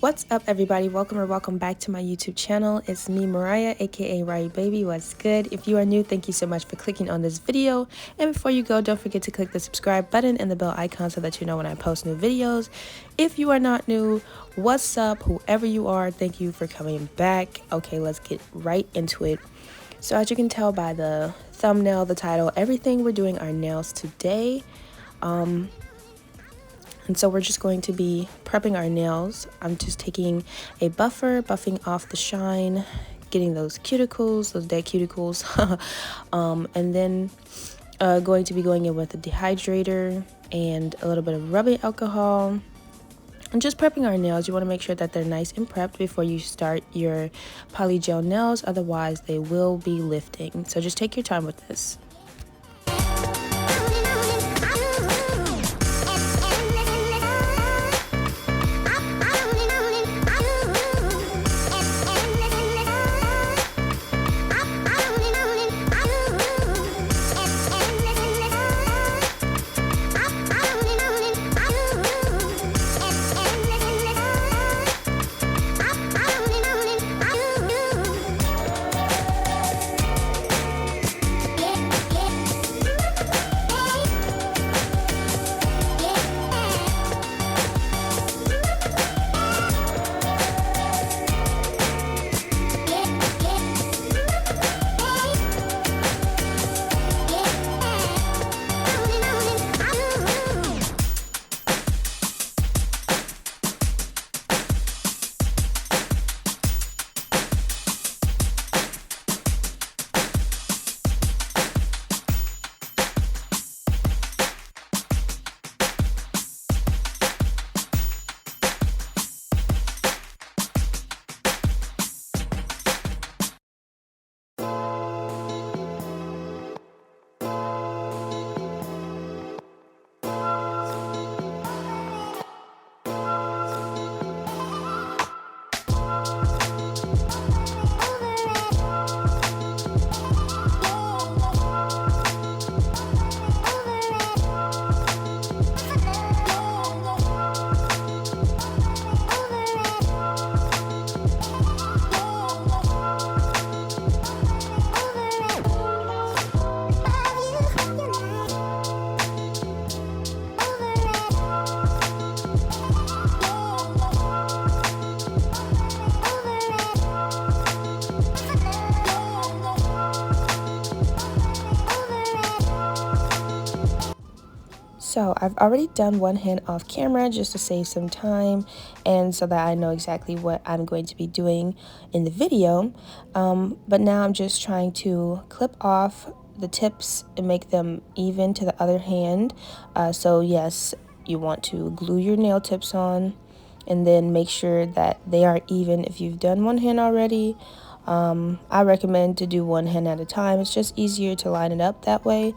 What's up, everybody? Welcome back to my YouTube channel. It's me, Mariah, aka Rye Baby. What's good? If you are new, thank you so much for clicking on this video. And before you go, don't forget to click the subscribe button and the bell icon so that you know when I post new videos. If you are not new, what's up? Whoever you are, thank you for coming back. Okay, let's get right into it. So as you can tell by the thumbnail, the title, everything, we're doing our nails today. And so we're just going to be prepping our nails. I'm just taking a buffer, buffing off the shine, getting those cuticles, those dead cuticles, and then going to be going in with a dehydrator and a little bit of rubbing alcohol. And just prepping our nails. You want to make sure that they're nice and prepped before you start your polygel nails, otherwise they will be lifting. So just take your time with this. So I've already done one hand off camera just to save some time and so that I know exactly what I'm going to be doing in the video. But now I'm just trying to clip off the tips and make them even to the other hand. So yes, you want to glue your nail tips on and then make sure that they are even. If you've done one hand already, I recommend to do one hand at a time. It's just easier to line it up that way.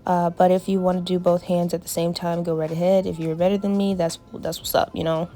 But if you want to do both hands at the same time, go right ahead. If you're better than me, that's what's up, you know.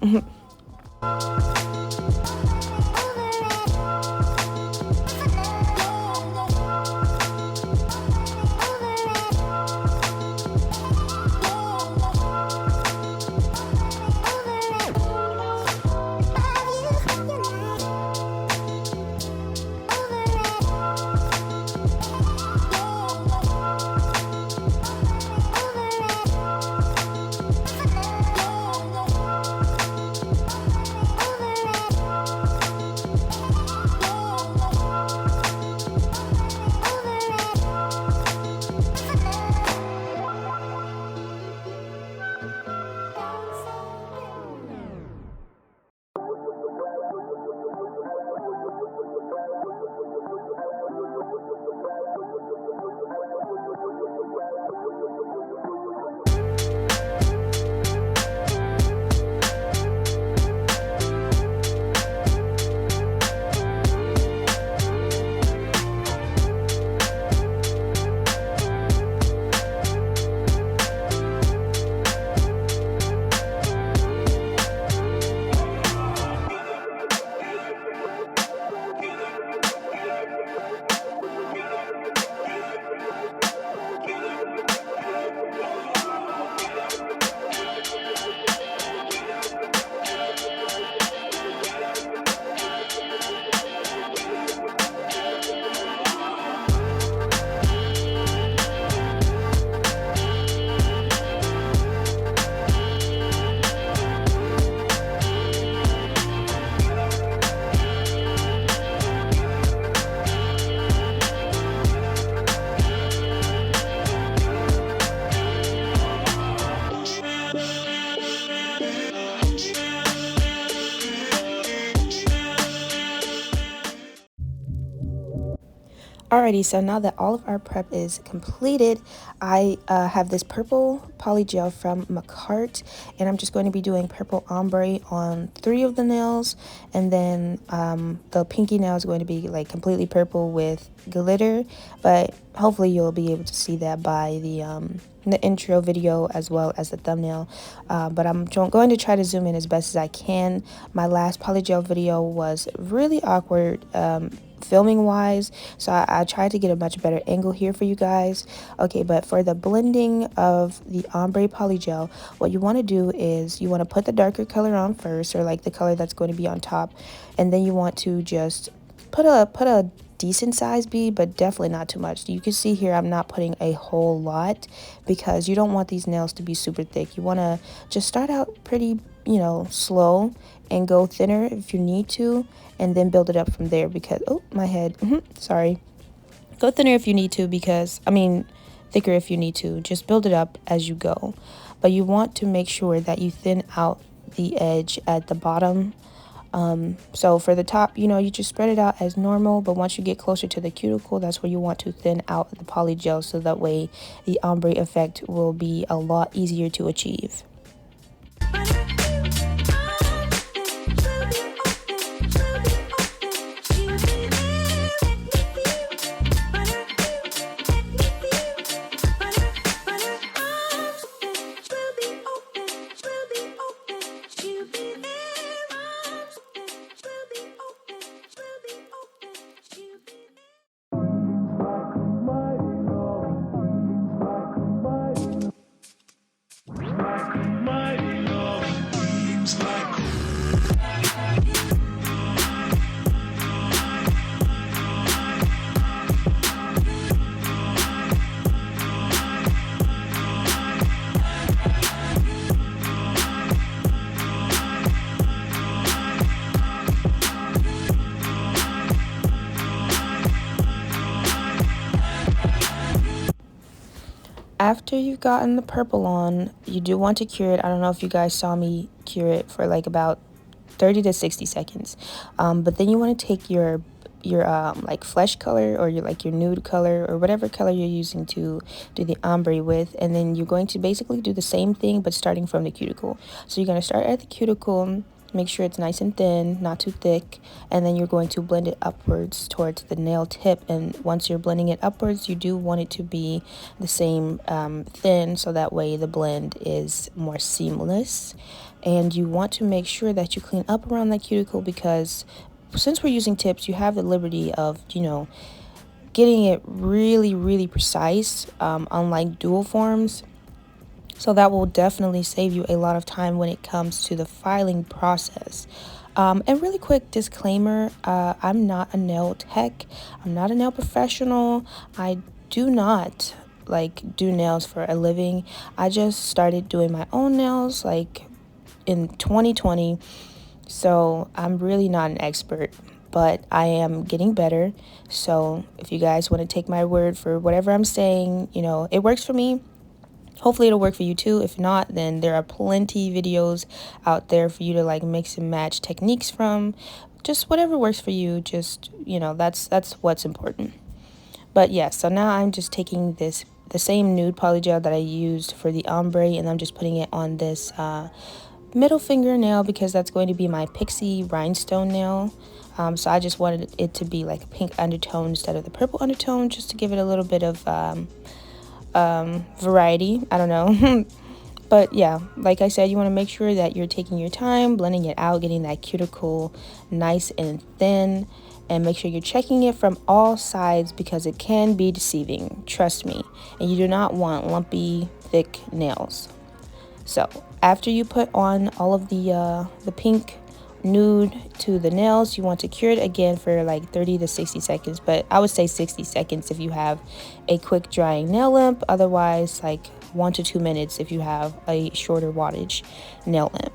Alrighty, so now that all of our prep is completed, I have this purple polygel from McCart, and I'm just going to be doing purple ombre on 3 of the nails, and then the pinky nail is going to be like completely purple with glitter, but hopefully you'll be able to see that by the intro video as well as the thumbnail. But I'm going to try to zoom in as best as I can. My last polygel video was really awkward filming wise, so I tried to get a much better angle here for you guys. Okay, but for the blending of the ombre polygel, what you want to do is you want to put the darker color on first, or like the color that's going to be on top, and then you want to just put a decent size bead, but definitely not too much. You can see here I'm not putting a whole lot because you don't want these nails to be super thick. You want to just start out pretty, slow, and go thinner if you need to, and then build it up from there. Because oh, my head, sorry. Go thinner if you need to, because thicker if you need to. Just build it up as you go, but you want to make sure that you thin out the edge at the bottom. So for the top, you just spread it out as normal, but once you get closer to the cuticle, that's where you want to thin out the polygel, so that way the ombre effect will be a lot easier to achieve. After you've gotten the purple on, you do want to cure it. I don't know if you guys saw me cure it for like about 30 to 60 seconds. But then you want to take your like flesh color, or your nude color, or whatever color you're using to do the ombre with, and then you're going to basically do the same thing but starting from the cuticle. So you're going to start at the cuticle, make sure it's nice and thin, not too thick, and then you're going to blend it upwards towards the nail tip. And once you're blending it upwards, you do want it to be the same thin, so that way the blend is more seamless. And you want to make sure that you clean up around that cuticle, because since we're using tips, you have the liberty of getting it really, really precise, unlike dual forms. So that will definitely save you a lot of time when it comes to the filing process. And really quick disclaimer, I'm not a nail tech. I'm not a nail professional. I do not do nails for a living. I just started doing my own nails in 2020. So I'm really not an expert, but I am getting better. So if you guys want to take my word for whatever I'm saying, it works for me. Hopefully it'll work for you too. If not, then there are plenty videos out there for you to mix and match techniques from. Just whatever works for you. Just, that's what's important. But yeah, so now I'm just taking the same nude polygel that I used for the ombre, and I'm just putting it on this middle finger nail, because that's going to be my pixie rhinestone nail. So I just wanted it to be like a pink undertone instead of the purple undertone, just to give it a little bit of variety. I don't know. But yeah, like I said, you want to make sure that you're taking your time, blending it out, getting that cuticle nice and thin, and make sure you're checking it from all sides, because it can be deceiving, trust me. And you do not want lumpy, thick nails. So after you put on all of the pink nude to the nails, you want to cure it again for 30 to 60 seconds, but I would say 60 seconds if you have a quick drying nail lamp. Otherwise 1 to 2 minutes if you have a shorter wattage nail lamp.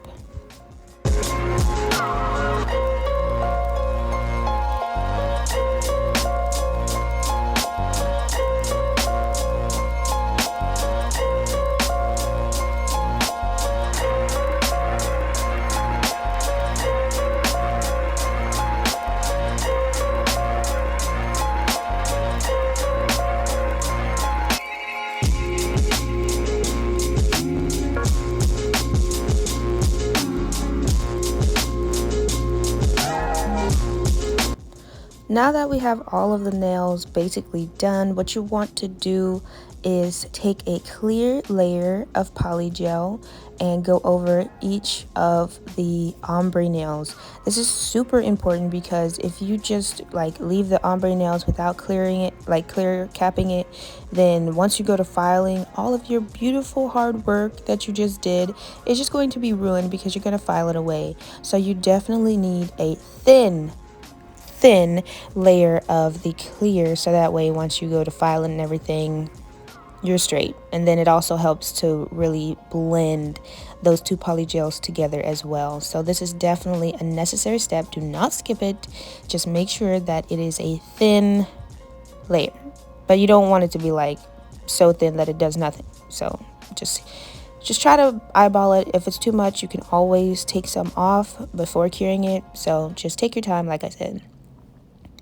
Now that we have all of the nails basically done, what you want to do is take a clear layer of polygel and go over each of the ombre nails. This is super important because if you just like leave the ombre nails without clearing it, like clear capping it, then once you go to filing, all of your beautiful hard work that you just did is just going to be ruined because you're going to file it away. So you definitely need a thin layer of the clear, so that way once you go to filing and everything, you're straight. And then it also helps to really blend those two polygels together as well. So this is definitely a necessary step. Do not skip it. Just make sure that it is a thin layer, but you don't want it to be like so thin that it does nothing. So just try to eyeball it. If it's too much, you can always take some off before curing it. So just take your time, like I said.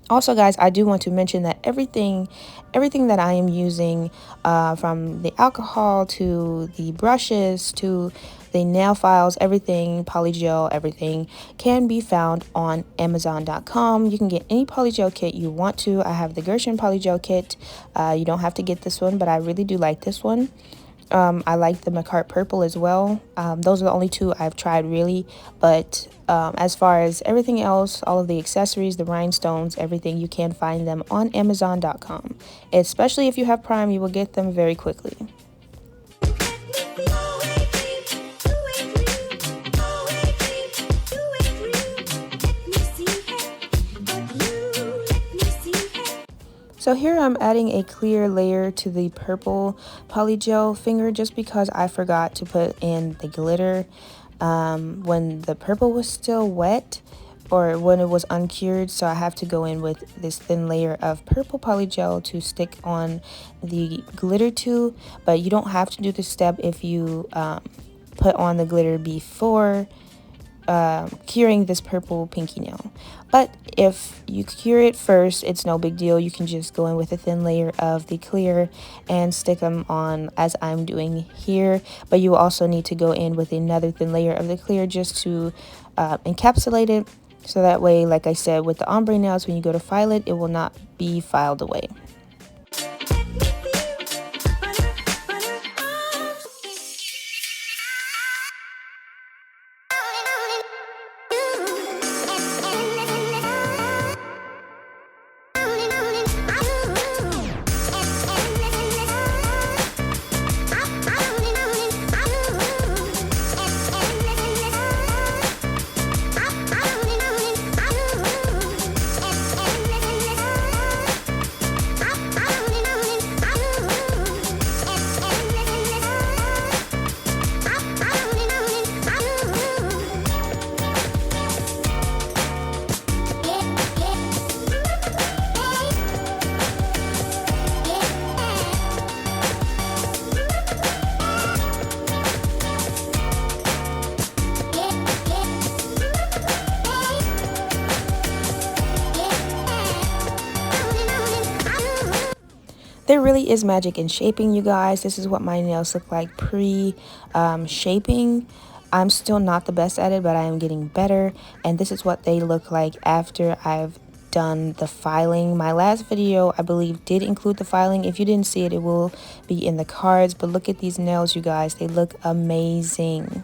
Also, guys, I do want to mention that everything that I am using, from the alcohol to the brushes to the nail files, everything, polygel, everything can be found on Amazon.com. You can get any polygel kit you want to. I have the Gershon polygel kit. You don't have to get this one, but I really do like this one. I like the McCart Purple as well. Those are the only two I've tried really, but as far as everything else, all of the accessories, the rhinestones, everything, you can find them on Amazon.com. Especially if you have Prime, you will get them very quickly. So here I'm adding a clear layer to the purple polygel finger just because I forgot to put in the glitter when the purple was still wet, or when it was uncured. So I have to go in with this thin layer of purple polygel to stick on the glitter to, but you don't have to do this step if you put on the glitter before curing this purple pinky nail. But if you cure it first, it's no big deal. You can just go in with a thin layer of the clear and stick them on as I'm doing here. But you also need to go in with another thin layer of the clear just to encapsulate it, so that way, like I said, with the ombre nails, when you go to file it, it will not be filed away. There really is magic in shaping, you guys. This is what my nails look like pre-shaping. I'm still not the best at it, but I am getting better. And this is what they look like after I've done the filing. My last video, I believe, did include the filing. If you didn't see it, it will be in the cards. But look at these nails, you guys. They look amazing.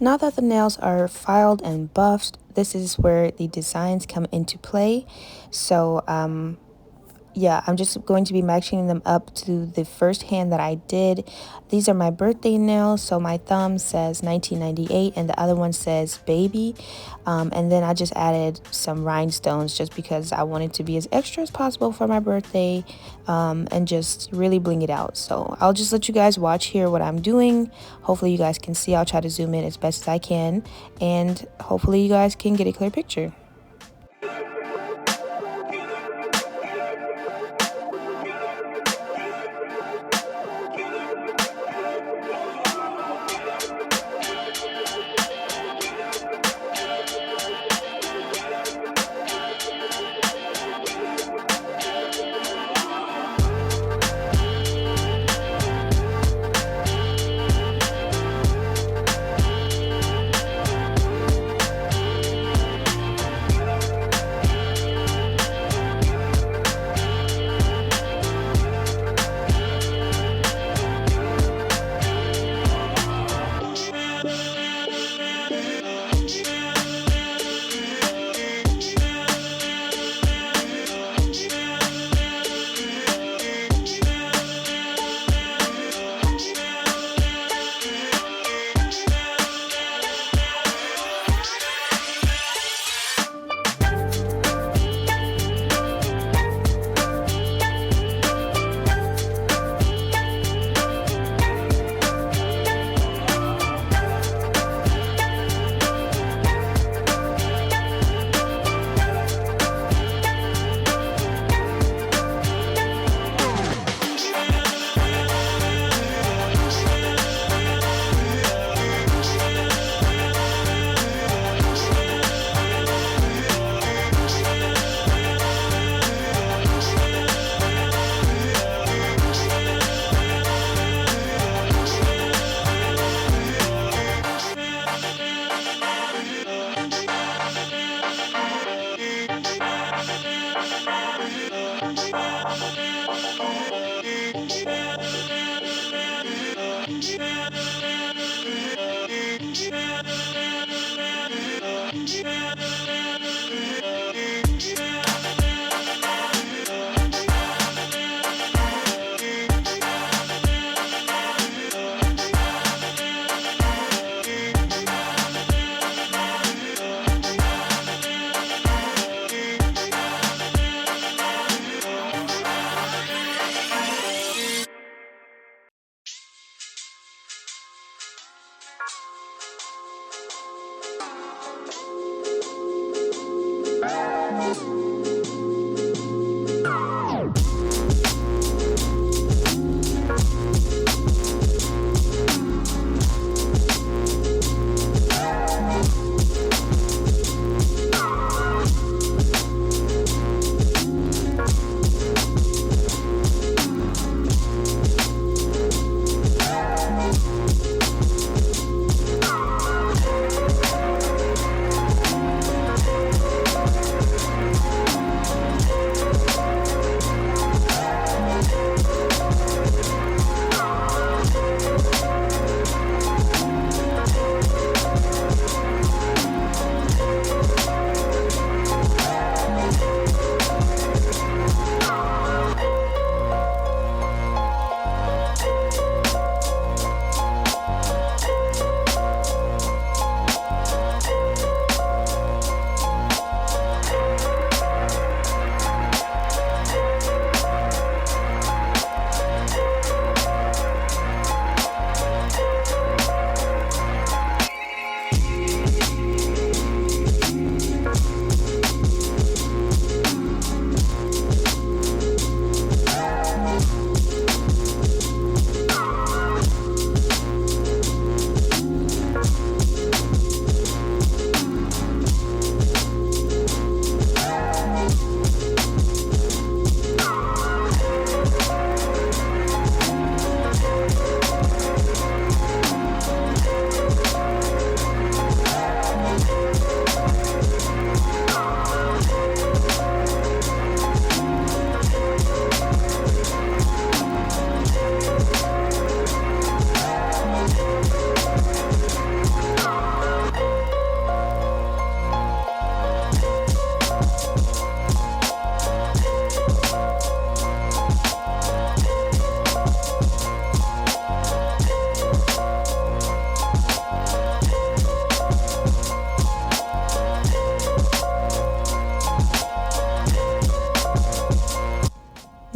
Now that the nails are filed and buffed, this is where the designs come into play. So yeah, I'm just going to be matching them up to the first hand that I did. These are my birthday nails. So my thumb says 1998 and the other one says baby. And then I just added some rhinestones just because I wanted to be as extra as possible for my birthday, and just really bling it out. So I'll just let you guys watch here what I'm doing. Hopefully you guys can see. I'll try to zoom in as best as I can, and hopefully you guys can get a clear picture.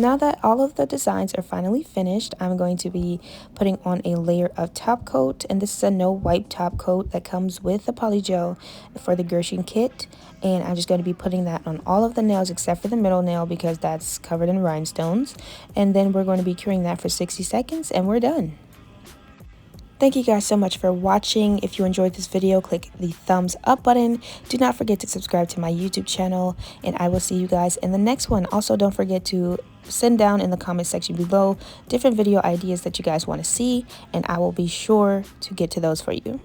Now that all of the designs are finally finished, I'm going to be putting on a layer of top coat, and this is a no wipe top coat that comes with the Polygel for the Gershon kit, and I'm just going to be putting that on all of the nails except for the middle nail because that's covered in rhinestones, and then we're going to be curing that for 60 seconds and we're done. Thank you guys so much for watching. If you enjoyed this video, click the thumbs up button. Do not forget to subscribe to my YouTube channel, and I will see you guys in the next one. Also, don't forget to send down in the comment section below different video ideas that you guys want to see, and I will be sure to get to those for you.